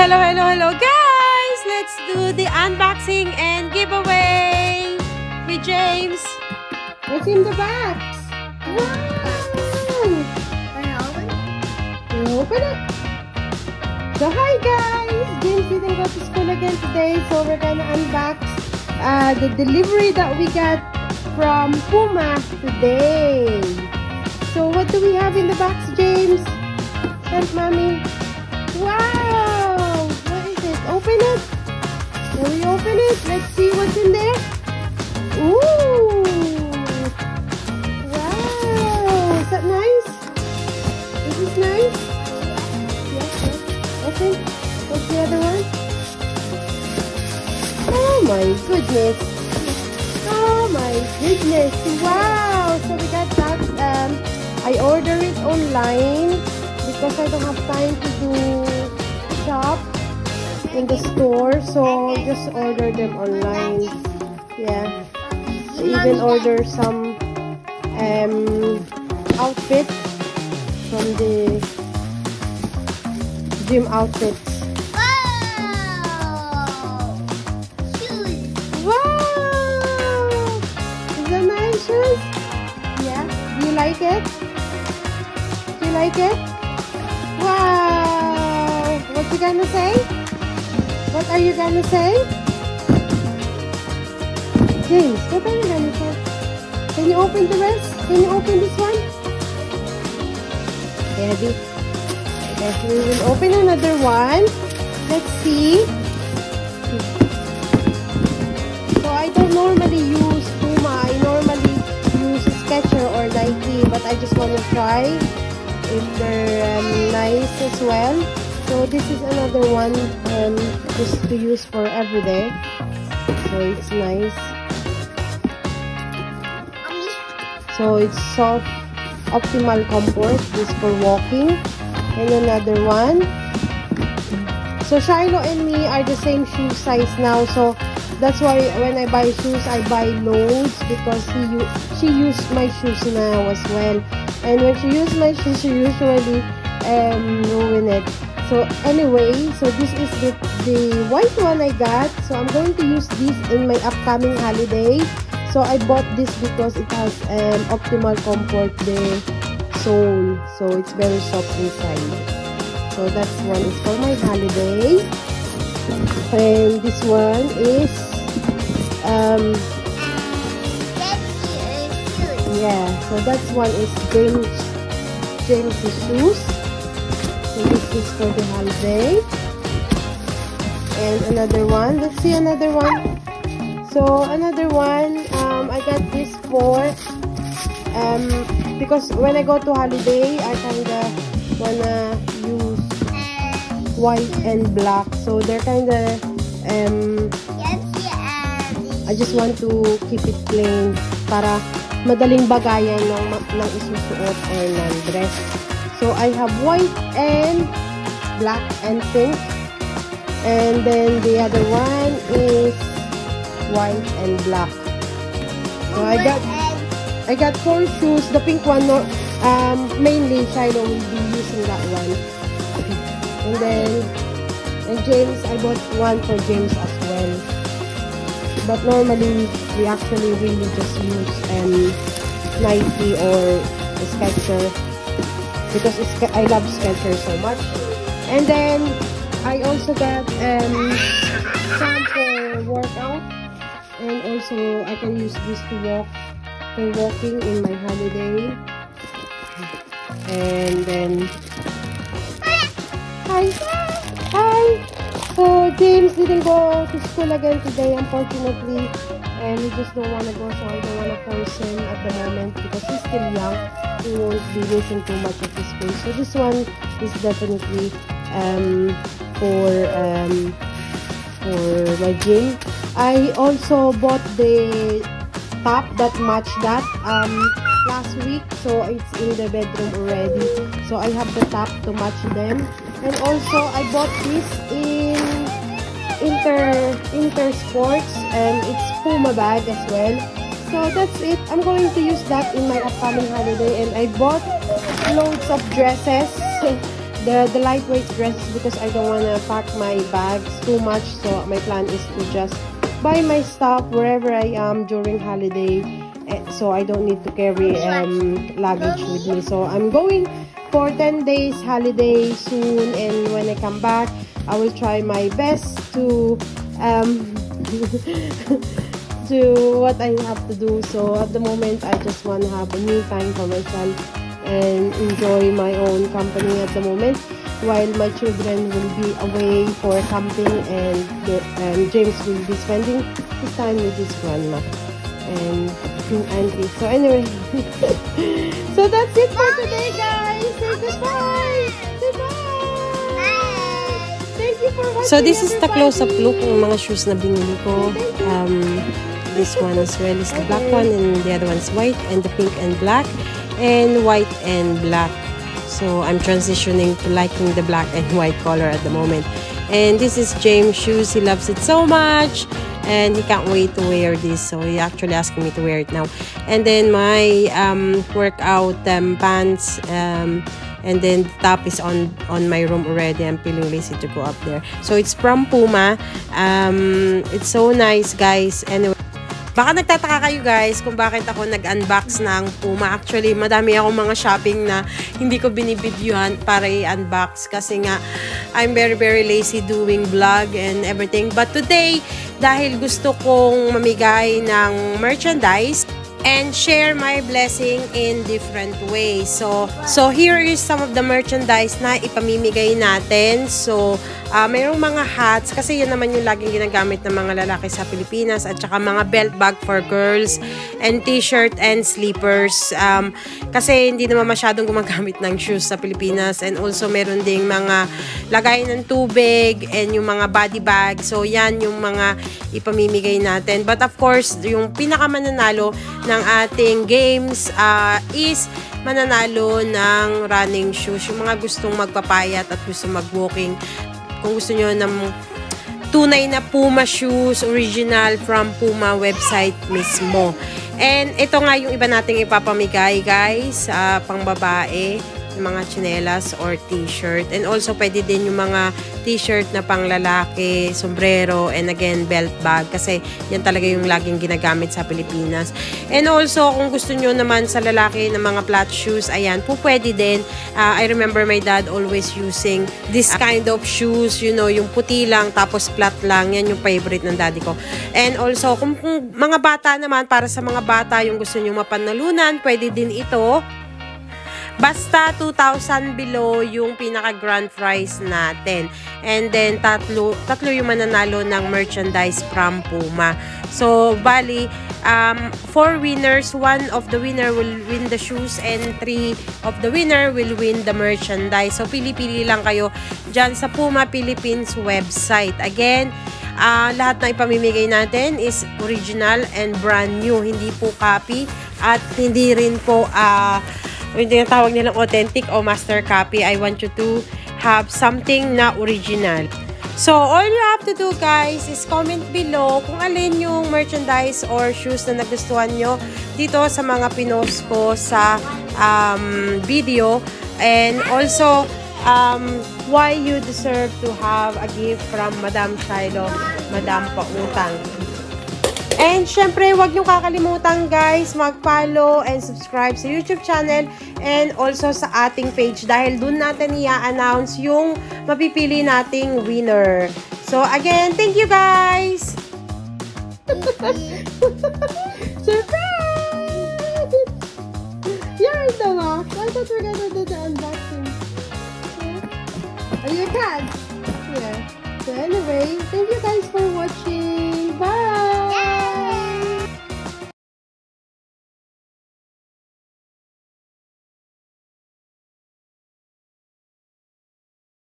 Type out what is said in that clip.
Hello, hello, hello guys! Let's do the unboxing and giveaway with James. What's in the box? Wow! Can I open it? Open it. So hi guys! James didn't go to school again today, so we're gonna unbox the delivery that we got from Puma today. So what do we have in the box, James? Help mommy. Wow! What is it? Open it. Can we open it? Let's see what's in there. Ooh! Wow! Is that nice? This is nice? Yeah. Okay. What's the other one? Oh my goodness! Oh my goodness! Wow! So we got that. I ordered it online because I don't have time to do shop in the store, so just order them online. Yeah, I even order some outfit from the gym outfits. Wow! Shoes! Wow! Is that nice shoes? Yeah. Do you like it? Do you like it? Wow! What you gonna say? What are you gonna say? James, what are you gonna say? Can you open the rest? Can you open this one? Ready? Okay, we will open another one. Let's see. So I don't normally use Puma. I normally use Skechers or Nike, but I just want to try if they're nice as well. So this is another one just to use for every day. So it's nice. So it's soft, optimal comfort. This for walking. And another one. So Shiloh and me are the same shoe size now. So that's why when I buy shoes, I buy loads because she used my shoes now as well. And when she uses my shoes, she usually ruin it. So anyway, so this is the white one I got. So I'm going to use this in my upcoming holiday. So I bought this because it has optimal comfort, the sole. So it's very soft inside. So that's one is for my holiday. And this one is yeah, so that's one is James's shoes. So this is for the holiday. And another one. Let's see another one. So another one, I got this for because when I go to holiday, I kinda wanna use white and black. So they're kinda I just want to keep it plain para madaling bagayan ng isusuot or ng dress. So I have white and black and pink. And then the other one is white and black. So I got 4 shoes. The pink one, mainly Shiloh will be using that one. And James, I bought one for James as well. But normally we actually really just use Nike or Skechers because I love Skechers so much. And then I also got some for workout, and also I can use this to walk for walking in my holiday. And then hi. So James didn't go to school again today, unfortunately, and we just don't want to go, so I don't want to force him at the moment because he's still young. He won't be missing too much of his space. So this one is definitely for my gym. I also bought the top that matched that last week, so it's in the bedroom already. So I have the top to match them. And also I bought this in Inter Sports, and it's Puma bag as well. So that's it. I'm going to use that in my upcoming holiday, and I bought loads of dresses the lightweight dresses because I don't want to pack my bags too much. So my plan is to just buy my stuff wherever I am during holiday, so I don't need to carry luggage with me. So I'm going for 10 days holiday soon, and when I come back, I will try my best to to what I have to do. So at the moment, I just want to have a new time for myself and enjoy my own company at the moment, while my children will be away for camping, and James will be spending his time with his grandma and auntie. So anyway, so that's it for today, guys. Say goodbye. Goodbye. Thank you for watching. So this is the close-up look ng mga shoes na binili ko. This one as well is the black one, and the other one's white, and the pink and black, and white and black. So I'm transitioning to liking the black and white color at the moment. And this is James' shoes. He loves it so much, and he can't wait to wear this. So he actually asking me to wear it now. And then my workout pants, and then the top is on my room already. I'm feeling lazy to go up there. So it's from Puma. It's so nice, guys. Anyway, baka nagtataka kayo guys kung bakit ako nag-unbox ng Puma. Actually, madami akong mga shopping na hindi ko binibidyohan para i-unbox kasi nga I'm very lazy doing vlog and everything. But today, dahil gusto kong mamigay ng merchandise and share my blessing in different ways. So here is some of the merchandise na ipamimigay natin. So mayroong mga hats, kasi yun naman yung laging ginagamit ng mga lalaki sa Pilipinas, at saka mga belt bag for girls, and t-shirt and slippers. Kasi hindi naman masyadong gumagamit ng shoes sa Pilipinas, and also meron ding mga lagay ng tubig and yung mga body bag. So yan yung mga ipamimigay natin. But of course, yung pinakamananalo ng ating games is mananalo ng running shoes. Yung mga gustong magpapayat at gustong mag-walking, kung gusto nyo ng tunay na Puma shoes, original from Puma website mismo. And ito nga yung iba nating ipapamigay, guys, pang babae, yung mga tsinelas or t-shirt. And also, pwede din yung mga t-shirt na pang lalaki, sombrero, and again, belt bag. Kasi yan talaga yung laging ginagamit sa Pilipinas. And also, kung gusto nyo naman sa lalaki ng mga flat shoes, ayan, po pwede din. I remember my dad always using this kind of shoes, you know, yung puti lang, tapos flat lang. Yan yung favorite ng daddy ko. And also, kung mga bata naman, para sa mga bata, yung gusto nyo mapanalunan, pwede din ito. Basta 2,000 below yung pinaka-grand prize natin. And then, tatlo yung mananalo ng merchandise from Puma. So, bali, 4 winners. 1 of the winner will win the shoes, and 3 of the winner will win the merchandise. So, pili-pili lang kayo dyan sa Puma Philippines website. Again, lahat na ipamimigay natin is original and brand new. Hindi po copy, at hindi rin po yung tawag nilang authentic o master copy. I want you to have something na original. So, all you have to do, guys, is comment below kung alin yung merchandise or shoes na nagustuhan nyo dito sa mga pinost ko sa video. And also, why you deserve to have a gift from Madam Shiloh, Madam Pautang. And syempre, huwag niyong kakalimutan, guys, mag-follow and subscribe sa YouTube channel and also sa ating page, dahil dun natin i-announce yung mapipili nating winner. So again, thank you, guys! Surprise! You're in the box. I thought we're gonna do the unboxing. Are you a cat? Yeah. So anyway, thank you guys for watching. Bye!